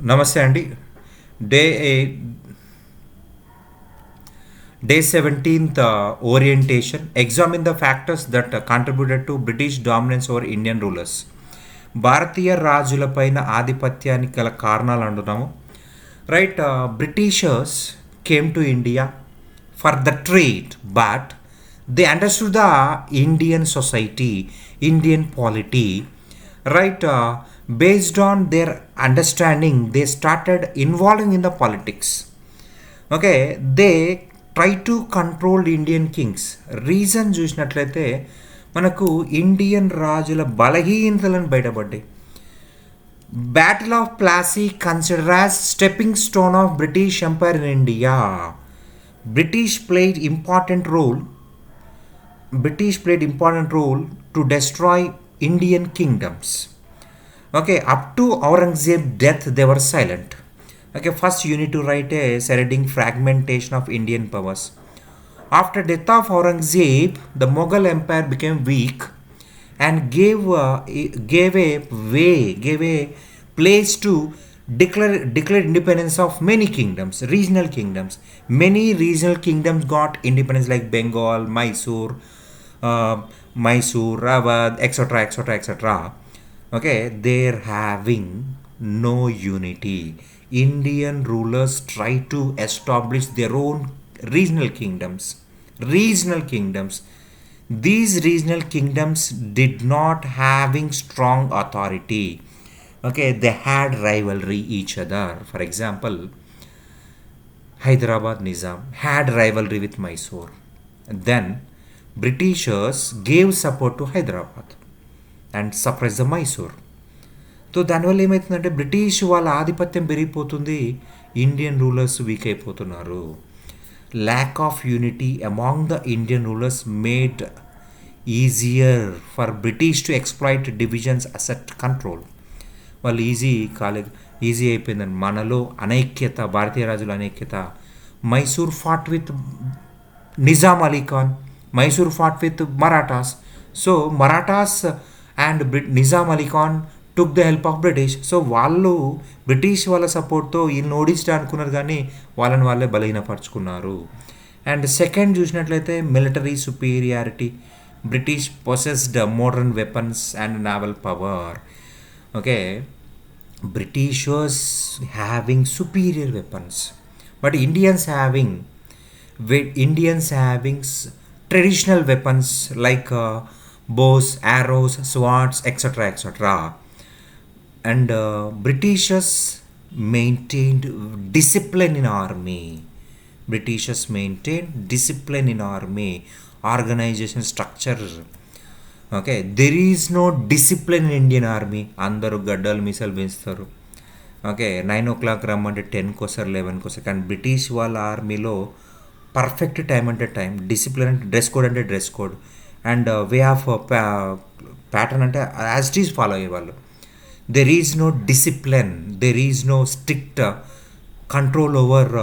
నమస్తే అండి. Day day 17th orientation. Examine the factors that contributed to British dominance over Indian rulers. భారతీయ రాజులపైన ఆధిపత్యానికి గల కారణాలు అంటున్నాము. Right, Britishers came to India for the trade, but they understood the Indian society, Indian polity. Right, based on their understanding, they started involving in the politics. Okay, they try to control Indian kings. Reason చూసినట్లయితే మనకు Indian రాజుల బలహీనతలను బయటపడ్డాయి. Battle of Plassey consider as stepping stone of British empire in India. British played important role to destroy Indian kingdoms. Okay, up to Aurangzeb's death they were silent. Okay, first you need to write a surrounding fragmentation of Indian powers. After death of Aurangzeb, the Mughal empire became weak and gave a place to declare independence of many kingdoms, regional kingdoms. Many regional kingdoms got independence like Bengal, Mysore, Awadh, etc. Okay, they're having no unity. Indian rulers try to establish their own regional kingdoms. These regional kingdoms did not having strong authority. Okay, they had rivalry each other. For example, Hyderabad Nizam had rivalry with Mysore. Then Britishers gave support to Hyderabad and suppress the Mysore. So దానివల్ల ఏమవుతుందంటే British వాళ్ళ ఆధిపత్యం పెరిగిపోతుంది, Indian rulers weak అయిపోతున్నారు. Lack of unity among the Indian rulers made easier for British to exploit divisions asset control. వాళ్ళు easy అయిపోయిందని మనలో అనైక్యత, భారతీయ రాజుల అనైక్యత. Mysore fought with Nizam Ali Khan, Mysore fought with Marathas. So Marathas and Nizam Ali Khan took the help of British. So వాళ్ళు British వాళ్ళ సపోర్ట్తో వీళ్ళని ఓడించడం అనుకున్నారు, కానీ వాళ్ళే బలహీనపరుచుకున్నారు. అండ్ సెకండ్ చూసినట్లయితే military superiority. British possessed modern weapons and naval power. Okay, Britishers having superior weapons, but Indians having traditional weapons like bows, arrows, swords, etc. And Britishers maintained discipline in army. Organization structure. Okay, there is no discipline in Indian army. Andaru gaddal misal benchtaru. Okay, 9 o'clock రమ్మంటే 10కి వస్తారు, 11కి వస్తారు. కానీ British వాళ్ళ ఆర్మీలో perfect time అంటే time, discipline అంటే dress code అంటే dress code, and way of pattern అంటే యాజ్ ఇట్ ఈజ్ ఫాలో అయ్యేవాళ్ళు. There is no discipline, there is no strict control over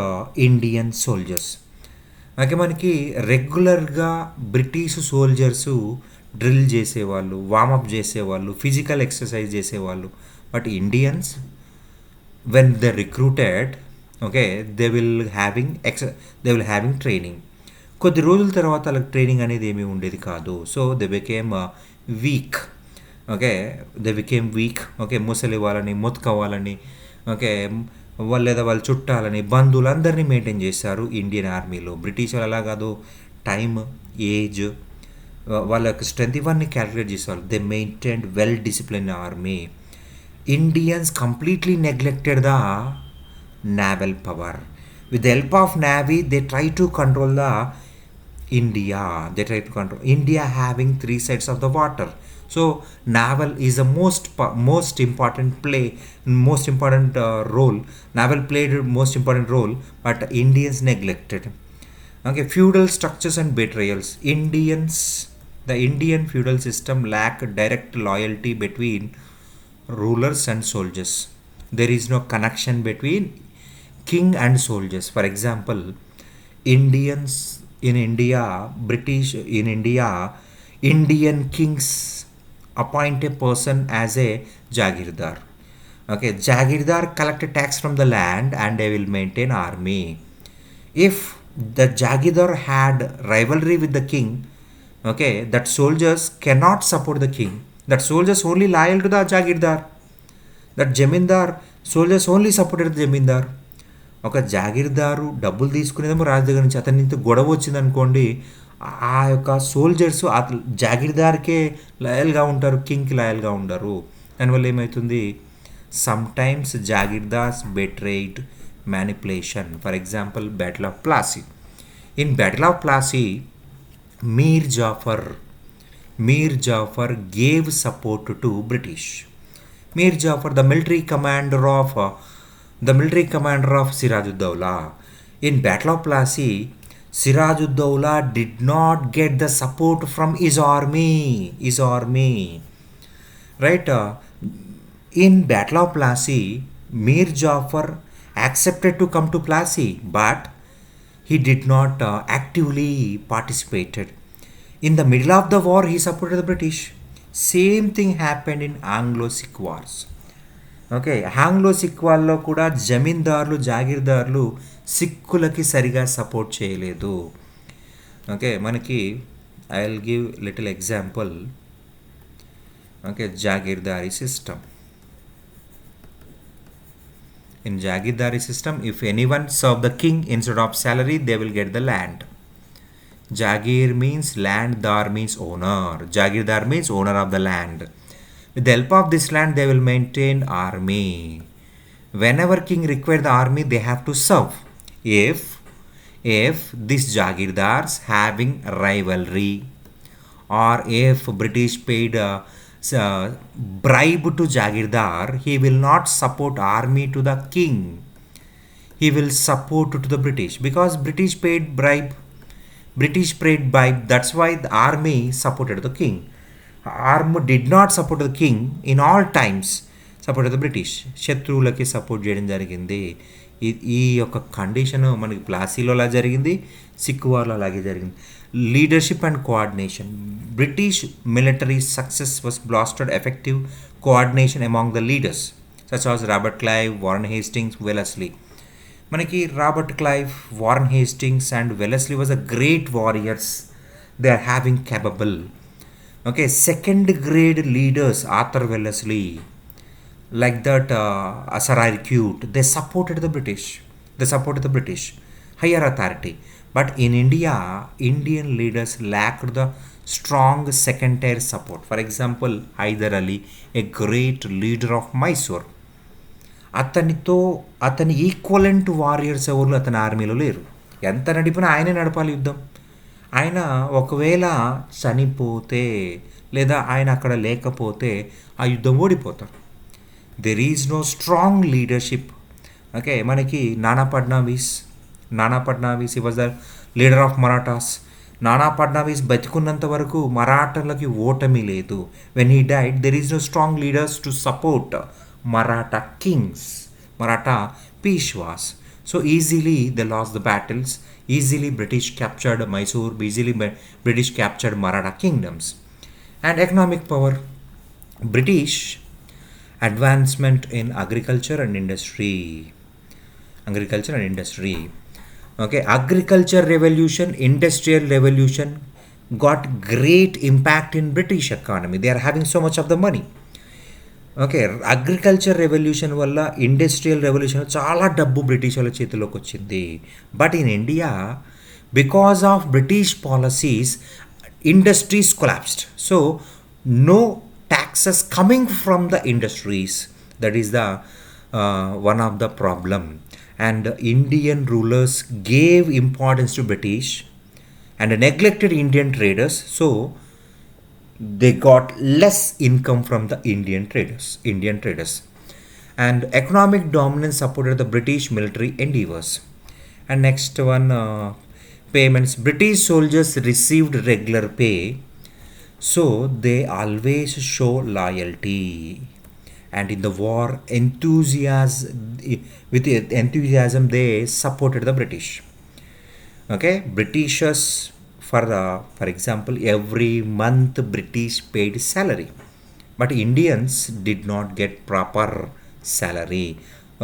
Indian soldiers. Okay, మనకి రెగ్యులర్గా బ్రిటిష్ సోల్జర్సు డ్రిల్ చేసేవాళ్ళు, warm up చేసేవాళ్ళు, physical exercise చేసేవాళ్ళు. But Indians when they recruited, okay, they will having training. కొద్ది రోజుల తర్వాత వాళ్ళకి ట్రైనింగ్ అనేది ఏమీ ఉండేది కాదు. So they became week. Okay, ముసలి వాళ్ళని, మొత్తుకోవాలని, ఓకే, లేదా వాళ్ళ చుట్టాలని, బంధువులందరినీ మెయింటైన్ చేశారు ఇండియన్ ఆర్మీలో. బ్రిటిష్ వాళ్ళు అలా కాదు, టైమ్, ఏజ్, వాళ్ళ యొక్క స్ట్రెంత్ ఇవన్నీ క్యాలిక్యులేట్ చేసేవాళ్ళు. They maintained well discipline army. Indians completely neglected the naval power. With the help of navy, they try to control the India. India having 3 sides of the water. So naval is the most important role. Naval played most important role, but Indians neglected. Okay, feudal structures and betrayals. The Indian feudal system lacked direct loyalty between rulers and soldiers. There is no connection between king and soldiers. For example, Indian kings appoint a person as a jagirdar. Okay, Jagirdar collected tax from the land and they will maintain army. If the Jagirdar had rivalry with the king, okay, that soldiers cannot support the king. That soldiers only loyal to the Jagirdar. That zamindar soldiers only supported zamindar. ఒక జాగీర్దారు డబ్బులు తీసుకునేదేమో రాజు దగ్గర నుంచి, అతనితో గొడవ వచ్చిందనుకోండి, ఆ యొక్క soldiers జాగీర్దార్కే లాయల్గా ఉంటారు, కింగ్కి లాయల్గా ఉండరు. దానివల్ల ఏమవుతుంది, sometimes jagirdars betrayed manipulation. For example, Battle of Plassey. In Battle of Plassey, Mir Jafar gave support to British. Mir Jafar, the military commander of Sirajuddaula. In Battle of Plassey, Sirajuddaula did not get the support from his army. Right? In Battle of Plassey, Mir Jafar accepted to come to Plassey, but he did not actively participated. In the middle of the war, he supported the British. Same thing happened in Anglo-Sikh wars. Okay, Anglo-sick వాళ్ళలో కూడా జమీందారులు జాగీర్దారులు సిక్కులకి సరిగా support చేయలేదు. Okay, మనకి I will give little example. Okay, jagirdari system. In Jagirdari system, if anyone serve the king instead of salary, they will get the land. Jagir means land, dar means owner. Jagirdar means owner of the land. With the help of this land, they will maintain army. Whenever king require the army, they have to serve. If these Jagirdars having rivalry, or if British paid bribe to Jagirdar, he will not support army to the king. He will support to the British because British paid bribe. That's why the army supported the king. Army did not support the king in all times. Supported the British. శత్రువులకి support చేయడం జరిగింది. ఈ యొక్క condition మనకి ప్లాసీలో అలా జరిగింది, సిక్కు వార్లో అలాగే జరిగింది. Leadership and coordination. British military success was blasted effective coordination among the leaders such as Robert Clive, Warren Hastings, Wellesley. మనకి Robert Clive, Warren Hastings and Wellesley was a great warriors. They are having capable. Okay, second grade leaders, Arthur Wellesley, like that, Sir Cute, they supported the British higher authority. But in India, Indian leaders lacked the strong second tier support. For example, Hyder Ali, a great leader of Mysore, అతని equivalent warriors ఎవరు అతని ఆర్మీలో లేరు. ఎంత నడిపినా ఆయనే నడపాలి యుద్ధం. ఆయన ఒకవేళ చనిపోతే లేదా ఆయన అక్కడ లేకపోతే ఆ యుద్ధం ఓడిపోతారు. There is no strong leadership. Okay, మనకి Nana Fadnavis he was the leader of Marathas. Nana Fadnavis బతికున్నంత వరకు మరాఠాలకి ఓటమి లేదు. When he died, there is no strong leaders to support Maratha kings, Maratha Peshwas. So easily they lost the battles. Easily British captured Mysore. Easily British captured Maratha kingdoms. And economic power. British advancement in agriculture and industry. Okay, agriculture revolution, industrial revolution got great impact in British economy. They are having so much of the money. Okay, agriculture revolution వల్ల industrial revolution చాలా డబ్బు British వాళ్ళ చేతిలోకి వచ్చింది. But in India, because of British policies, industries collapsed. So no taxes coming from the industries. That is the one of the problem. And Indian rulers gave importance to British and neglected Indian traders. So they got less income from the Indian traders. And economic dominance supported the British military endeavors. And next one, payments. British soldiers received regular pay, so they always show loyalty. And in the war, with enthusiasm, they supported the British. Okay, Britishers, for example, every month British paid salary, but Indians did not get proper salary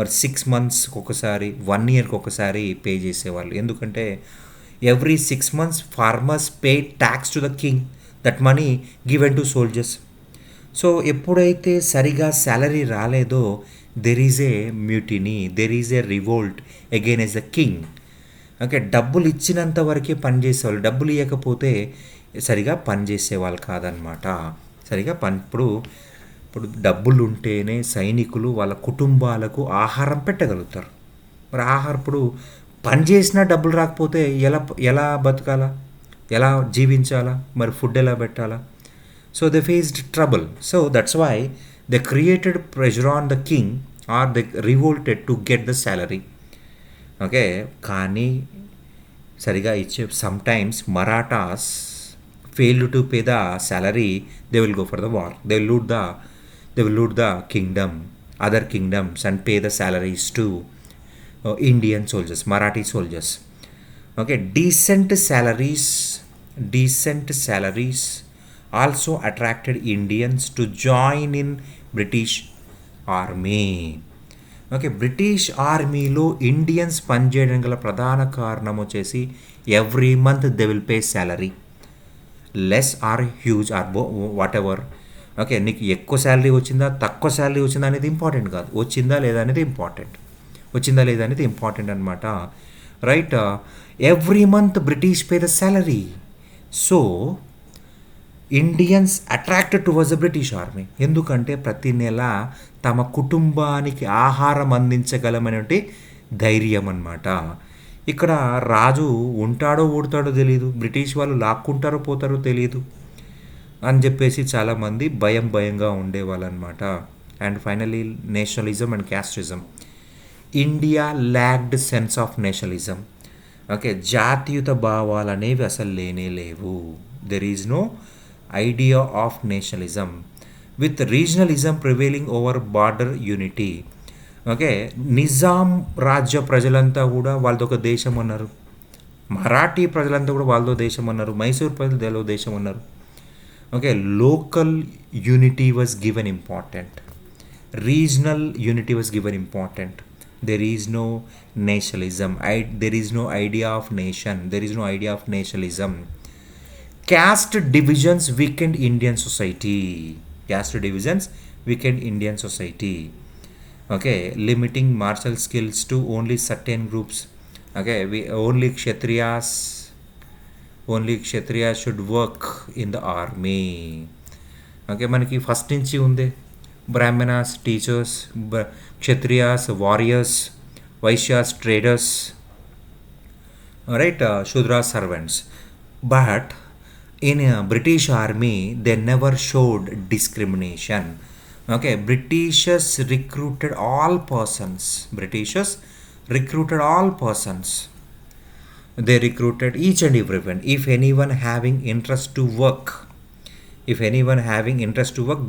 or 6 monthsకి ఒకసారి 1 yearకి ఒకసారి pay చేసేవాళ్ళు. ఎందుకంటే every 6 months farmers pay tax to the king, that money given to soldiers. So ఎప్పుడైతే సరిగా salary రాలేదో there is a mutiny, there is a revolt against the king. Okay, డబ్బులు ఇచ్చినంత వరకే పనిచేసేవాళ్ళు, డబ్బులు ఇవ్వకపోతే సరిగా పనిచేసేవాళ్ళు కాదనమాట. సరిగా ఇప్పుడు డబ్బులు ఉంటేనే సైనికులు వాళ్ళ కుటుంబాలకు ఆహారం పెట్టగలుగుతారు. మరి ఇప్పుడు పని చేసినా డబ్బులు రాకపోతే ఎలా ఎలా బతకాలా, ఎలా జీవించాలా, మరి ఫుడ్ ఎలా పెట్టాలా? So they faced trouble. So that's why they created pressure on the king or they revolted to get the salary. Okay, కానీ సరిగా ఇచ్చే sometimes Marathas failed to pay the salary, they will go for the war. They will loot the kingdom, other kingdoms, and pay the salaries to Indian soldiers, Marathi soldiers. Okay, decent salaries also attracted Indians to join in British army. Okay, బ్రిటిష్ ఆర్మీలో Indians పనిచేయడం గల ప్రధాన కారణం వచ్చేసి every month they will pay salary, less or huge or whatever. Okay, నీకు ఎక్కువ salary వచ్చిందా తక్కువ శాలరీ వచ్చిందా అనేది ఇంపార్టెంట్ కాదు, వచ్చిందా లేదా అనేది ఇంపార్టెంట్ అనమాట. Right, every month British pay the salary. So Indians attracted towards the British army. ఎందుకంటే ప్రతి నెల తమ కుటుంబానికి ఆహారం అందించగలమనే ధైర్యం అన్నమాట. ఇక్కడ రాజు ఉంటాడో ఊడతాడో తెలియదు, బ్రిటిష్ వాళ్ళు లాక్కుంటారో పోతారో తెలియదు అని చెప్పేసి చాలామంది భయంగా ఉండేవాళ్ళు అనమాట. And finally nationalism and casteism. India lacked sense of nationalism. Okay, జాతీయత భావాలు అనేవి అసలు లేవు. There is no idea of nationalism with regionalism prevailing over border unity. Okay, Nizam రాజ్య ప్రజలంతా కూడా వాళ్ళదొక దేశం అన్నారు, మరాఠీ ప్రజలంతా కూడా వాళ్ళదో దేశం అన్నారు, మైసూర్ ప్రజలు దేశం అన్నారు. Okay, local unity was given important, regional unity was given important. There is no nationalism, there is no idea of nation, there is no idea of nationalism. Caste divisions weakened Indian society. Okay, limiting martial skills to only certain groups. Okay, only kshatriyas should work in the army. Okay, మనకి first నుంచి ఉంది, Brahmanas teachers, Kshatriyas warriors, Vaishyas traders, right, Shudras servants. But in a British army they never showed discrimination. Okay, Britishers recruited all persons. They recruited each and everyone. If anyone having interest to work,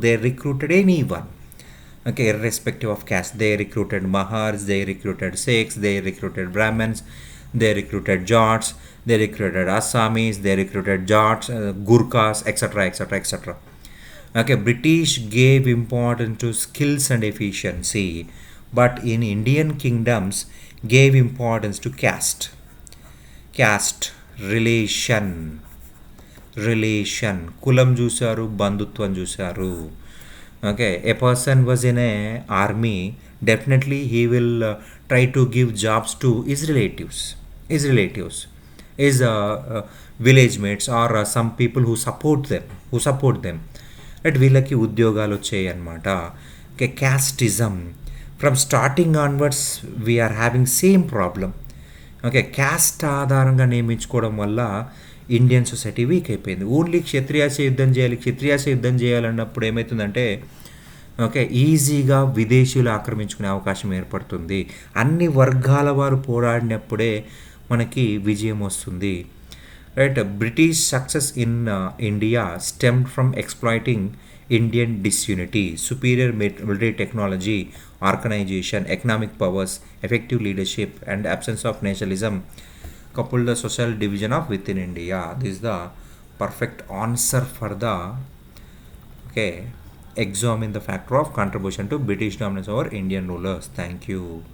they recruited anyone. Okay, irrespective of caste. They recruited Mahars, they recruited Sikhs, they recruited Brahmins, they recruited Jats, they recruited Assamese, they recruited Jats, Gurkhas, etc. Okay, British gave importance to skills and efficiency, but in Indian kingdoms gave importance to caste relation, కులం చూశారు, బంధుత్వం చూశారు. Okay, a person was in a army, definitely he will try to give jobs to his relatives, his village mates or some people who support them. Right, వీళ్ళకి ఉద్యోగాలు వచ్చాయి అన్నమాట. Okay, casteism. From starting onwards we are having same problem. Okay, caste ఆధారంగా నియమించుకోవడం వల్ల Indian society week అయిపోయింది. Only క్షత్రియాసే యుద్ధం చేయాలన్నప్పుడు ఏమవుతుందంటే okay ఈజీగా విదేశీయులు ఆక్రమించుకునే అవకాశం ఏర్పడుతుంది. అన్ని వర్గాల వారు పోరాడినప్పుడే మనకి విజయం వస్తుంది. Right, British success in India stemmed from exploiting Indian disunity, superior military technology, organisation, economic powers, effective leadership and absence of nationalism coupled the social division of within India. This is the perfect answer for the examine the factor of contribution to British dominance over Indian rulers. Thank you.